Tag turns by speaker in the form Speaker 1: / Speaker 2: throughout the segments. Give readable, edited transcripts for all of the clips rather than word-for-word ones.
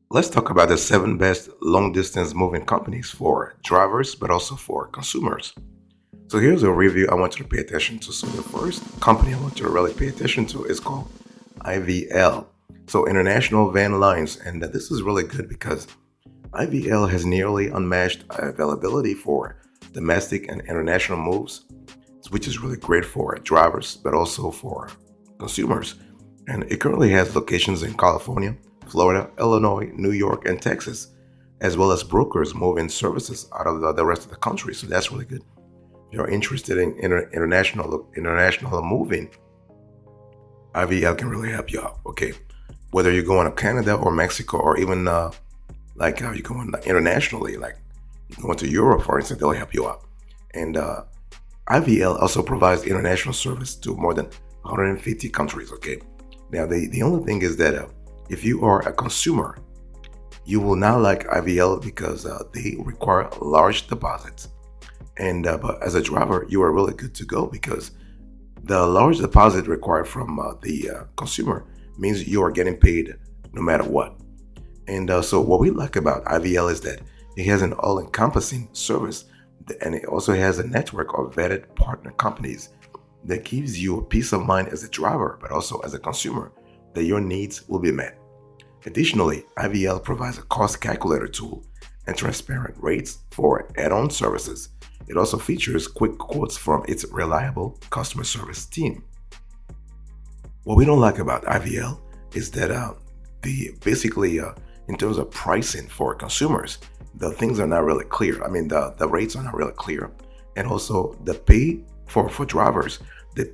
Speaker 1: Let's talk about the seven best long distance moving companies for drivers, but also for consumers. So here's a review I want you to pay attention to. So the first company I want you to really pay attention to is called IVL. So International Van Lines, and this is really good because IVL has nearly unmatched availability for domestic and international moves, which is really great for drivers, but also for consumers. And it currently has locations in California, Florida, Illinois, New York, and Texas, as well as brokers moving services out of the rest of the country. So that's really good. If you're interested in international moving, IVL can really help you out. Okay, whether you're going to Canada or Mexico, or even you're going internationally, like you're going to Europe, for instance, they'll help you out. And IVL also provides international service to more than 150 countries. Okay, now the only thing is that if you are a consumer, you will not like IVL because they require large deposits. And but as a driver, you are really good to go because the large deposit required from the consumer means you are getting paid no matter what. And so what we like about IVL is that it has an all-encompassing service, and it also has a network of vetted partner companies that gives you a peace of mind as a driver, but also as a consumer, that your needs will be met. Additionally, IVL provides a cost calculator tool and transparent rates for add-on services. It also features quick quotes from its reliable customer service team. What we don't like about IVL is that the basically in terms of pricing for consumers, the things are not really clear. I mean, the rates are not really clear, and also the pay for drivers, the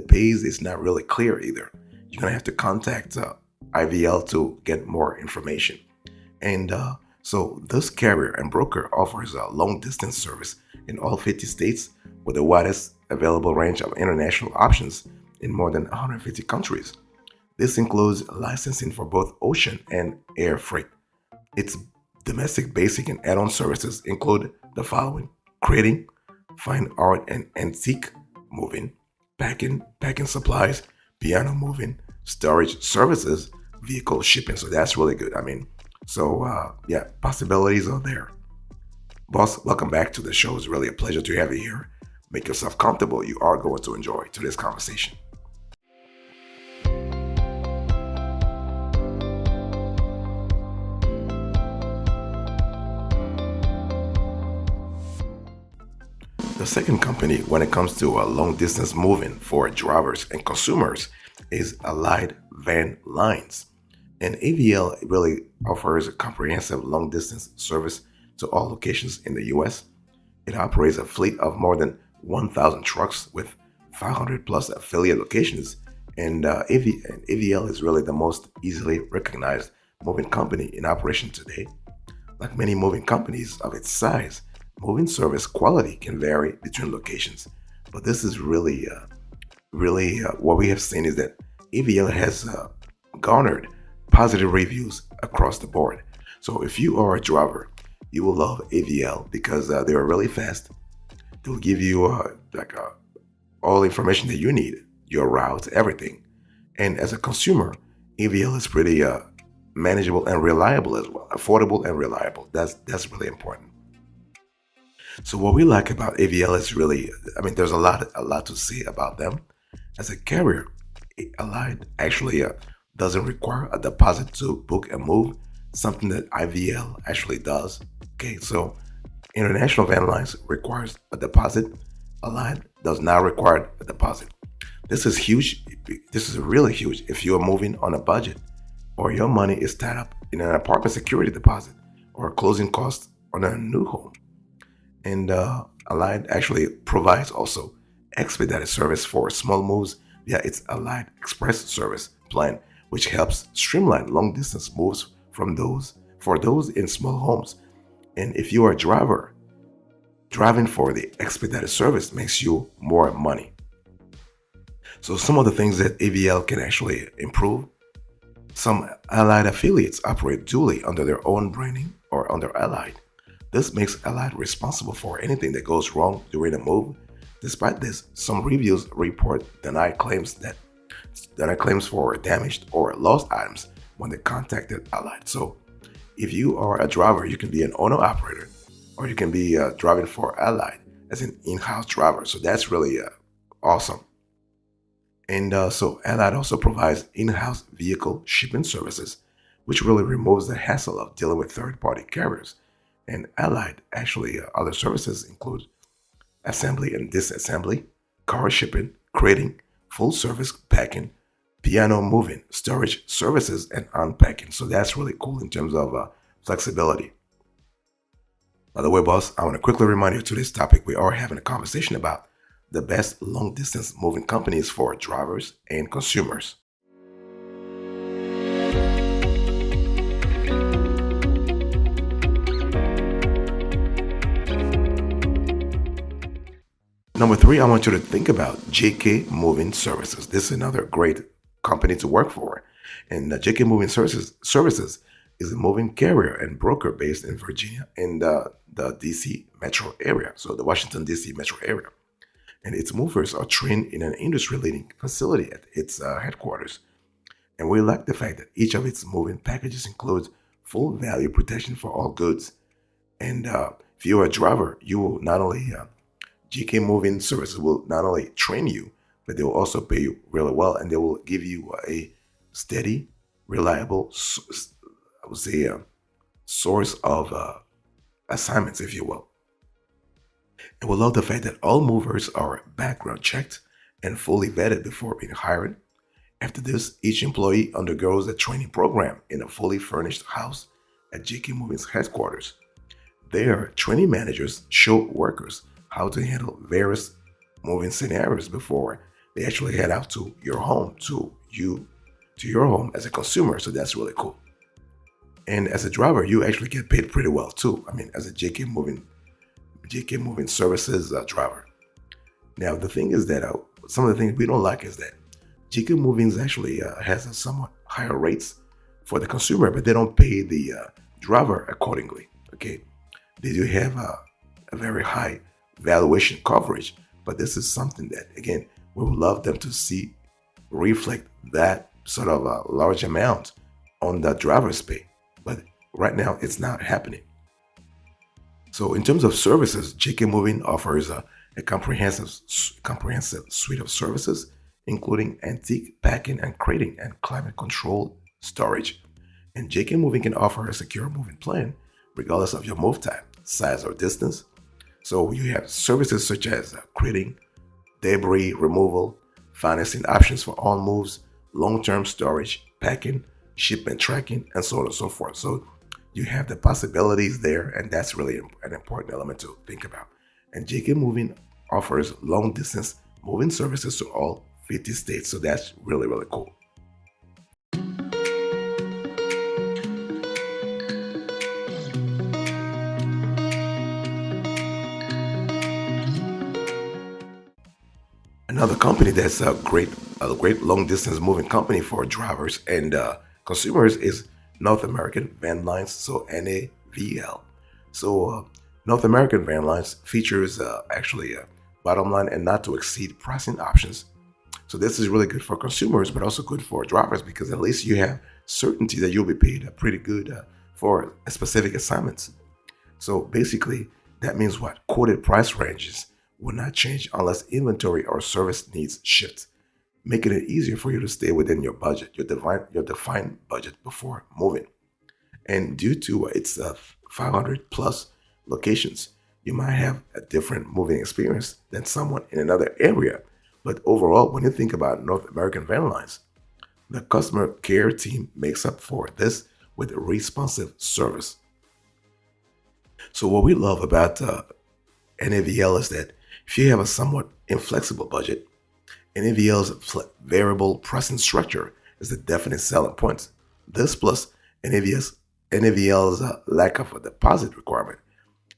Speaker 1: pays is not really clear either. You're gonna have to contact IVL to get more information. And so this carrier and broker offers a long distance service in all 50 states with the widest available range of international options in more than 150 countries. This includes licensing for both ocean and air freight. Its domestic basic and add-on services include the following: creating, fine art and antique moving, packing supplies, piano moving, storage services, vehicle shipping. So that's really good. I mean, so yeah, possibilities are there. Boss, welcome back to the show. It's really a pleasure to have you here. Make yourself comfortable. You are going to enjoy today's conversation. The second company when it comes to long distance moving for drivers and consumers is Allied Van Lines. And AVL really offers a comprehensive long distance service to all locations in the US. It operates a fleet of more than 1,000 trucks with 500 plus affiliate locations. And AVL is really the most easily recognized moving company in operation today. Like many moving companies of its size, moving service quality can vary between locations. But this is really what we have seen is that AVL has garnered positive reviews across the board. So if you are a driver, you will love AVL because they are really fast. They'll give you all information that you need, your routes, everything. And as a consumer, AVL is pretty manageable and reliable as well, affordable and reliable. That's really important. So what we like about AVL is really, I mean, there's a lot to say about them. As a carrier, Allied actually doesn't require a deposit to book a move, something that IVL actually does. Okay, so International Van Lines requires a deposit. Allied does not require a deposit. This is huge. This is really huge if you are moving on a budget or your money is tied up in an apartment security deposit or closing costs on a new home. And Allied actually provides also expedited service for small moves via its Allied Express service plan, which helps streamline long distance moves from those for those in small homes. And if you are a driver, driving for the expedited service makes you more money. So some of the things that AVL can actually improve: some Allied affiliates operate duly under their own branding or under Allied. This makes Allied responsible for anything that goes wrong during a move. Despite this, some reviews report denied claims for damaged or lost items when they contacted Allied. So if you are a driver, you can be an owner operator, or you can be driving for Allied as an in-house driver. So that's really awesome. And so Allied also provides in-house vehicle shipping services, which really removes the hassle of dealing with third-party carriers. And Allied actually other services include assembly and disassembly, car shipping, crating, full service packing, piano moving, storage services, and unpacking. So that's really cool in terms of flexibility. By the way, boss, I want to quickly remind you to this topic. We are having a conversation about the best long distance moving companies for drivers and consumers. Number three, I want you to think about JK Moving Services. This is another great company to work for. And JK Moving Services is a moving carrier and broker based in Virginia in the DC metro area, so the Washington, DC metro area. And its movers are trained in an industry leading facility at its headquarters. And we like the fact that each of its moving packages includes full value protection for all goods. And if you're a driver, you will not only GK Moving Services will not only train you, but they will also pay you really well, and they will give you a steady, reliable, I would say, source of assignments, if you will. And we love the fact that all movers are background checked and fully vetted before being hired. After this, each employee undergoes a training program in a fully furnished house at GK Moving's headquarters. There, training managers show workers how to handle various moving scenarios before they actually head out to your home, to your home as a consumer. So that's really cool. And as a driver, you actually get paid pretty well too. I mean, as a JK Moving Services driver. Now, the thing is that some of the things we don't like is that JK Moving actually has a somewhat higher rates for the consumer, but they don't pay the driver accordingly. Okay, they do have a very high valuation coverage, but this is something that, again, we would love them to see reflect that sort of a large amount on the driver's pay. But right now, it's not happening. So in terms of services, JK Moving offers a comprehensive suite of services, including antique packing and crating and climate control storage. And JK Moving can offer a secure moving plan regardless of your move type, size, or distance. So you have services such as crating, debris removal, financing options for all moves, long-term storage, packing, shipment tracking, and so on and so forth. So you have the possibilities there, and that's really an important element to think about. And JK Moving offers long-distance moving services to all 50 states. So that's really, really cool. Another company that's a great long distance moving company for drivers and consumers is North American Van Lines, so NAVL. So North American Van Lines features actually a bottom line and not to exceed pricing options. So this is really good for consumers, but also good for drivers because at least you have certainty that you'll be paid pretty good for specific assignments. So basically, that means what? Quoted price ranges will not change unless inventory or service needs shift, making it easier for you to stay within your budget, your defined budget before moving. And due to its 500 plus locations, you might have a different moving experience than someone in another area. But overall, when you think about North American Van Lines, the customer care team makes up for this with responsive service. So what we love about NAVL is that if you have a somewhat inflexible budget, NAVL's variable pricing structure is the definite selling point. This plus NAVL's lack of a deposit requirement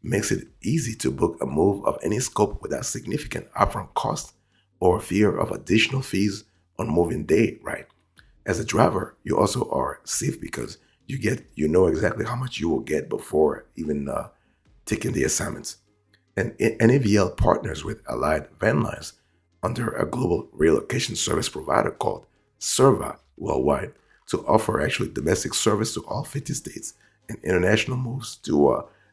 Speaker 1: makes it easy to book a move of any scope without significant upfront cost or fear of additional fees on moving day, right? As a driver, you also are safe because you know exactly how much you will get before even taking the assignments. And NAVL partners with Allied Van Lines under a global relocation service provider called Serva Worldwide to offer actually domestic service to all 50 states and international moves to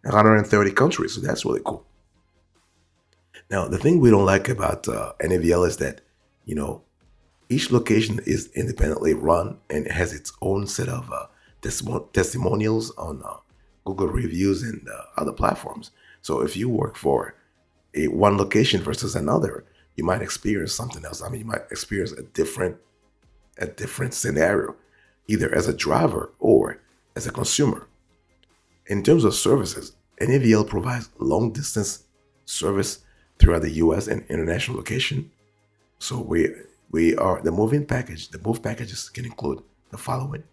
Speaker 1: 130 countries. So that's really cool. Now, the thing we don't like about NAVL is that, you know, each location is independently run and has its own set of testimonials on Google reviews and other platforms. So if you work for a one location versus another, you might experience something else. I mean, you might experience a different scenario, either as a driver or as a consumer. In terms of services, NAVL provides long distance service throughout the US and international location. So we are the moving package. The move packages can include the following.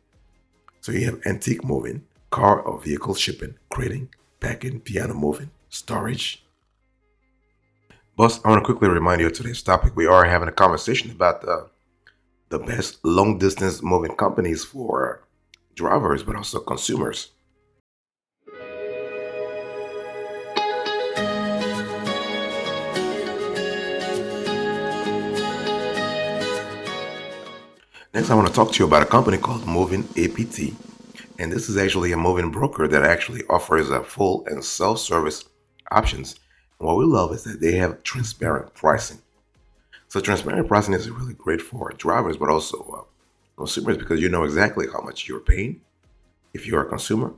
Speaker 1: So you have antique moving, car or vehicle shipping, crating, packing, piano moving, storage. Boss, I want to quickly remind you of today's topic. We are having a conversation about the best long distance moving companies for drivers, but also consumers. Next, I want to talk to you about a company called Moving APT. And this is actually a moving broker that actually offers a full and self-service options. And what we love is that they have transparent pricing. So transparent pricing is really great for drivers, but also consumers because you know exactly how much you're paying if you're a consumer,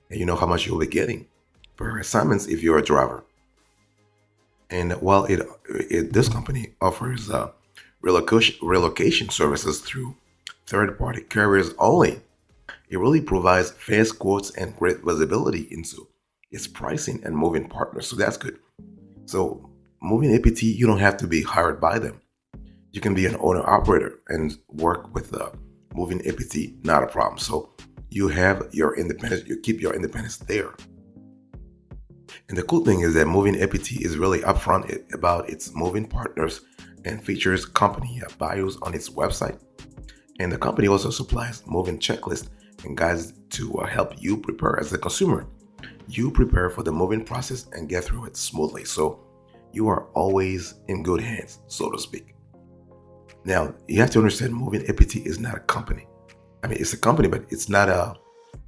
Speaker 1: and you know how much you'll be getting per assignments if you're a driver. And while this company offers relocation services through third-party carriers only, it really provides fast quotes and great visibility into its pricing and moving partners. So that's good. So moving APT, you don't have to be hired by them. You can be an owner operator and work with moving APT, not a problem. So you have your independence, you keep your independence there. And the cool thing is that moving APT is really upfront about its moving partners and features company bios on its website. And the company also supplies moving checklists and guides to help you prepare as a consumer. You prepare for the moving process and get through it smoothly. So you are always in good hands, so to speak. Now, you have to understand moving APT is not a company. I mean, it's a company, but it's not a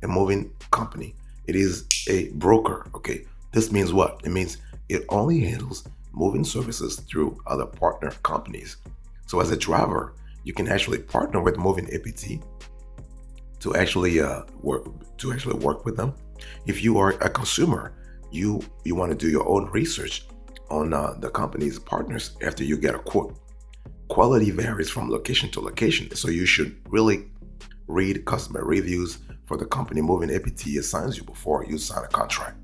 Speaker 1: moving company. It is a broker, okay? This means what? It means it only handles moving services through other partner companies. So as a driver, you can actually partner with moving APT to actually work with them. If you are a consumer, you want to do your own research on the company's partners after you get a quote. Quality varies from location to location, so you should really read customer reviews for the company moving APT assigns you before you sign a contract.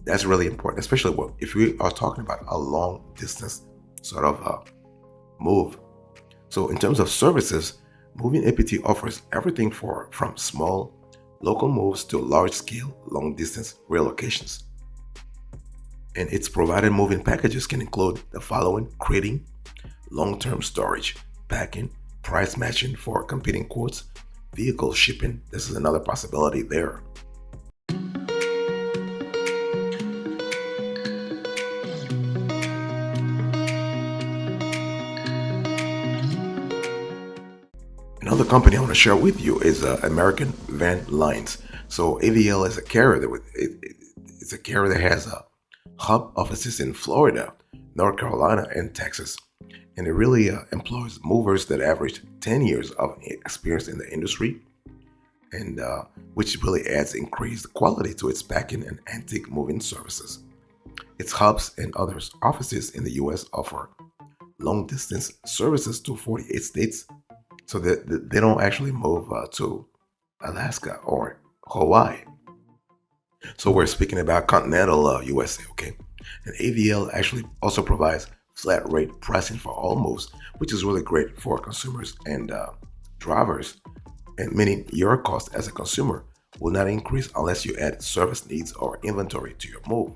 Speaker 1: That's really important, especially if we are talking about a long distance sort of move. So in terms of services, moving APT offers everything from small local moves to large scale long distance relocations. And its provided moving packages can include the following: crating, long-term storage, packing, price matching for competing quotes, vehicle shipping. This is another possibility there. Another company I want to share with you is American Van Lines. So AVL is a carrier it's a carrier that has hub offices in Florida, North Carolina, and Texas. And it really employs movers that average 10 years of experience in the industry, and which really adds increased quality to its packing and antique moving services. Its hubs and other offices in the US offer long distance services to 48 states, so that they don't actually move to Alaska or Hawaii. So we're speaking about continental USA, okay? And AVL actually also provides flat rate pricing for all moves, which is really great for consumers and drivers, and meaning your cost as a consumer will not increase unless you add service needs or inventory to your move.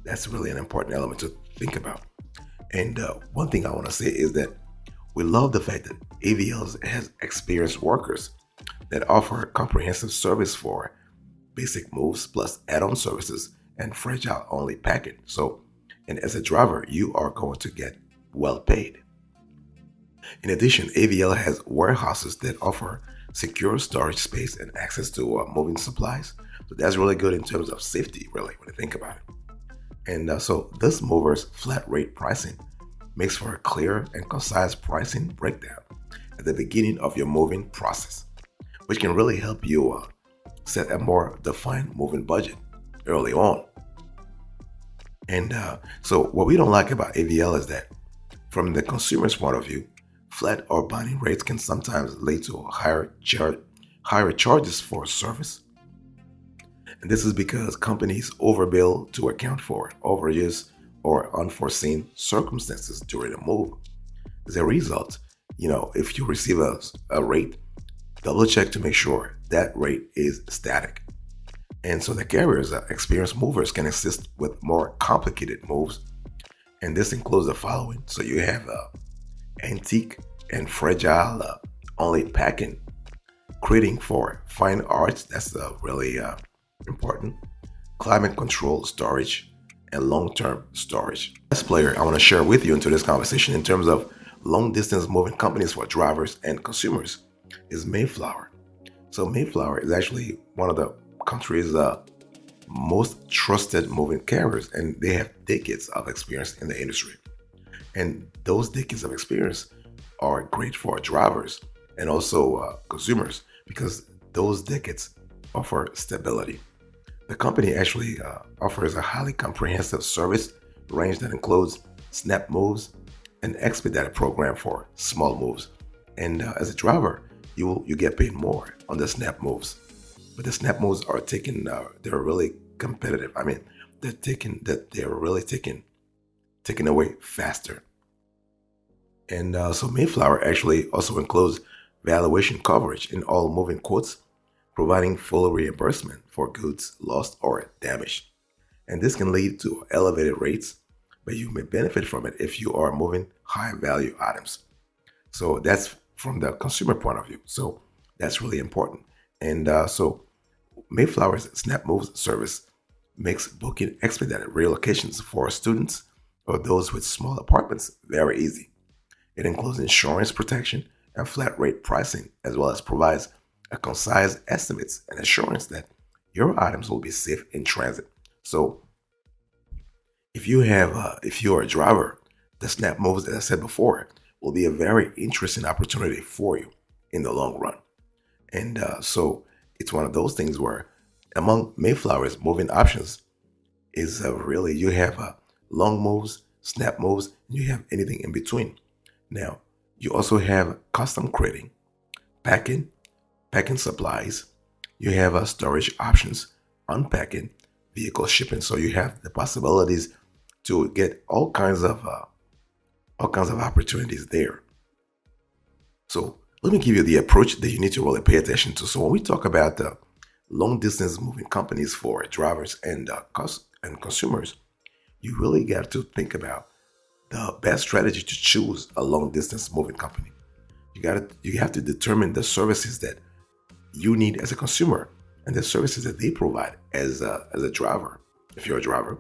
Speaker 1: That's really an important element to think about. And one thing I want to say is that we love the fact that AVL has experienced workers that offer comprehensive service for basic moves plus add-on services and fragile only packing. So, and as a driver, you are going to get well paid. In addition, AVL has warehouses that offer secure storage space and access to moving supplies. So that's really good in terms of safety, really, when you think about it. And so this mover's flat rate pricing makes for a clear and concise pricing breakdown at the beginning of your moving process, which can really help you set a more defined moving budget early on. And so what we don't like about AVL is that from the consumer's point of view, flat or binding rates can sometimes lead to higher charges for service. And this is because companies overbill to account for overages or unforeseen circumstances during a move. As a result, if you receive a rate, double check to make sure that rate is static. And so the carriers, experienced movers, can assist with more complicated moves. And this includes the following. So you have antique and fragile only packing, creating for fine arts. That's really important. Climate control storage and long-term storage. Last player I want to share with you into this conversation in terms of long-distance moving companies for drivers and consumers is Mayflower. So Mayflower is actually one of the country's most trusted moving carriers, and they have decades of experience in the industry. And those decades of experience are great for drivers and also consumers because those decades offer stability. The company actually offers a highly comprehensive service range that includes snap moves, an expedited program for small moves. And as a driver, you get paid more on the snap moves. But the snap moves are taken, they're really competitive. I mean, they're really taken away faster. And so Mayflower actually also includes valuation coverage in all moving quotes, providing full reimbursement for goods lost or damaged. And this can lead to elevated rates, but you may benefit from it if you are moving high value items. So that's from the consumer point of view. So that's really important. And so Mayflower's Snap Moves service makes booking expedited relocations for students or those with small apartments very easy. It includes insurance protection and flat rate pricing, as well as provides a concise estimates and assurance that your items will be safe in transit. So if you're a driver, the Snap Moves, as I said before, will be a very interesting opportunity for you in the long run. And so it's one of those things where among Mayflower's moving options is really you have long moves, snap moves, and you have anything in between. Now, you also have custom crating, packing, packing supplies. You have storage options, unpacking, vehicle shipping. So you have the possibilities to get all kinds of opportunities there. So let me give you the approach that you need to really pay attention to. So when we talk about the long distance moving companies for drivers and consumers, you really got to think about the best strategy to choose a long distance moving company. You have to determine the services that you need as a consumer and the services that they provide as a driver. If you're a driver,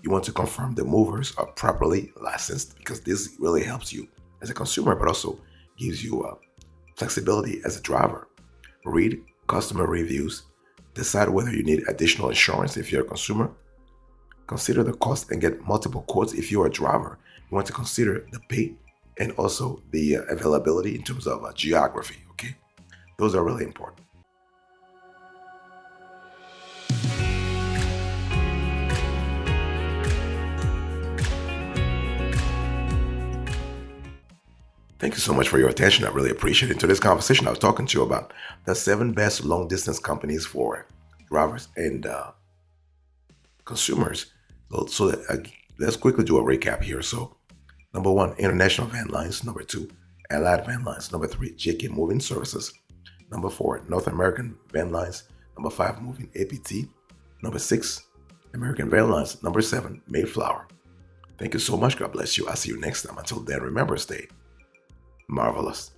Speaker 1: you want to confirm the movers are properly licensed because this really helps you as a consumer, but also gives you flexibility as a driver. Read customer reviews, decide whether you need additional insurance if you're a consumer. Consider the cost and get multiple quotes if you're a driver. You want to consider the pay and also the availability in terms of geography, okay? Those are really important. Thank you so much for your attention. I really appreciate it. In today's conversation, I was talking to you about the 7 best long distance companies for drivers and consumers. Let's quickly do a recap here. So, number 1, International Van Lines. Number 2, Allied Van Lines. Number 3, JK Moving Services. Number 4, North American Van Lines. Number 5, Moving APT. Number 6, American Van Lines. Number 7, Mayflower. Thank you so much. God bless you. I'll see you next time. Until then, remember, stay marvelous.